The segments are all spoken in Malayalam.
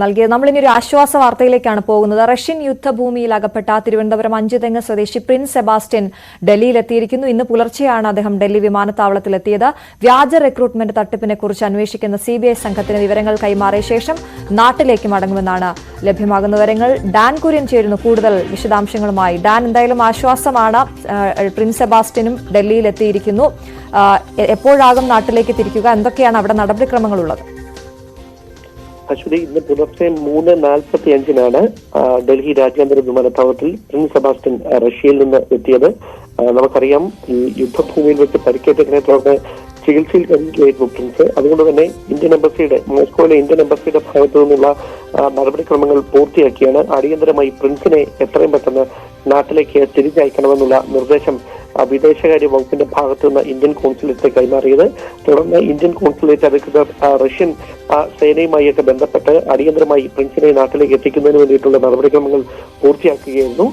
നൽകിയത്. നമ്മളിനി ഒരു ആശ്വാസ വാർത്തയിലേക്കാണ് പോകുന്നത്. റഷ്യൻ യുദ്ധഭൂമിയിൽ അകപ്പെട്ട തിരുവനന്തപുരം അഞ്ചുതെങ്ങ് സ്വദേശി പ്രിൻസ് സെബാസ്റ്റ്യൻ ഡൽഹിയിലെത്തിയിരിക്കുന്നു. ഇന്ന് പുലർച്ചെയാണ് അദ്ദേഹം ഡൽഹി വിമാനത്താവളത്തിലെത്തിയത്. വ്യാജ റിക്രൂട്ട്മെന്റ് തട്ടിപ്പിനെ കുറിച്ച് അന്വേഷിക്കുന്ന CBI സംഘത്തിന് വിവരങ്ങൾ കൈമാറിയ ശേഷം നാട്ടിലേക്ക് മടങ്ങുമെന്നാണ് ലഭ്യമാകുന്ന വിവരങ്ങൾ. ഡാൻ കുര്യൻ ചേരുന്നു കൂടുതൽ വിശദാംശങ്ങളുമായി. ഡാൻ, എന്തായാലും ആശ്വാസമാണ്. പ്രിൻസ് സെബാസ്റ്റ്യനും ഡൽഹിയിലെത്തിയിരിക്കുന്നു. എപ്പോഴാകും നാട്ടിലേക്ക് തിരിക്കുക? എന്തൊക്കെയാണ് അവിടെ നടപടിക്രമങ്ങളുള്ളത്? അശ്വതി, ഇന്ന് പുലർച്ചെ 3:45 ഡൽഹി രാജ്യാന്തര വിമാനത്താവളത്തിൽ പ്രിൻസ് സെബാസ്റ്റ്യൻ റഷ്യയിൽ നിന്ന് എത്തിയത്. നമുക്കറിയാം, ഈ യുദ്ധഭൂമിയിൽ വെച്ച് പരിക്കേറ്റതിനെ തുടർന്ന് ചികിത്സയിൽ കഴിയുകയായിരുന്നു പ്രിൻസ്. അതുകൊണ്ട് തന്നെ മോസ്കോയിലെ ഇന്ത്യൻ എംബസിയുടെ ഭാഗത്തു നിന്നുള്ള നടപടിക്രമങ്ങൾ പൂർത്തിയാക്കിയാണ് അടിയന്തരമായി പ്രിൻസിനെ എത്രയും പെട്ടെന്ന് നാട്ടിലേക്ക് തിരിച്ചയക്കണമെന്നുള്ള നിർദ്ദേശം വിദേശകാര്യ വകുപ്പിന്റെ ഭാഗത്തു നിന്ന് ഇന്ത്യൻ കോൺസുലേറ്റ് കൈമാറിയത്. തുടർന്ന് ഇന്ത്യൻ കോൺസുലേറ്റ് അധികൃതർ റഷ്യൻ സേനയുമായിട്ട് ബന്ധപ്പെട്ട് അടിയന്തരമായി പ്രിൻസിനെ നാട്ടിലേക്ക് എത്തിക്കുന്നതിന് വേണ്ടിയിട്ടുള്ള നടപടിക്രമങ്ങൾ പൂർത്തിയാക്കുകയായിരുന്നു.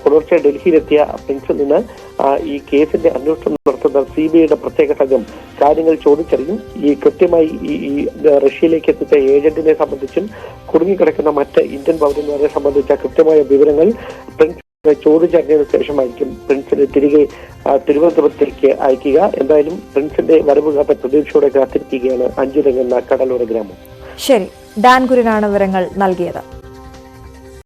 പുലർച്ചെ ഡൽഹിയിലെത്തിയ പ്രിൻസിൽ നിന്ന് ഈ കേസിന്റെ അന്വേഷണം നടത്തുന്ന CBIയുടെ പ്രത്യേക സംഘം കാര്യങ്ങൾ ചോദിച്ചറിയും. ഈ കൃത്യമായി ഈ റഷ്യയിലേക്ക് എത്തിച്ച ഏജന്റിനെ സംബന്ധിച്ചും കുടുങ്ങിക്കിടക്കുന്ന മറ്റ് ഇന്ത്യൻ പൗരന്മാരെ സംബന്ധിച്ച കൃത്യമായ വിവരങ്ങൾ പ്രിൻസ് ചോദിച്ചറിഞ്ഞതിനു ശേഷമായിരിക്കും പ്രിൻസിനെ തിരികെ തിരുവനന്തപുരത്തേക്ക് അയക്കുക. എന്തായാലും പ്രിൻസിന്റെ വരവ് കാത്ത പ്രതീക്ഷയോടെ കാത്തിരിക്കുകയാണ് അഞ്ചുതെങ്ങ് എന്ന കടലോര ഗ്രാമം. ശരി, ഡാൻ കുര്യനാണ് വിവരങ്ങൾ നൽകിയത്.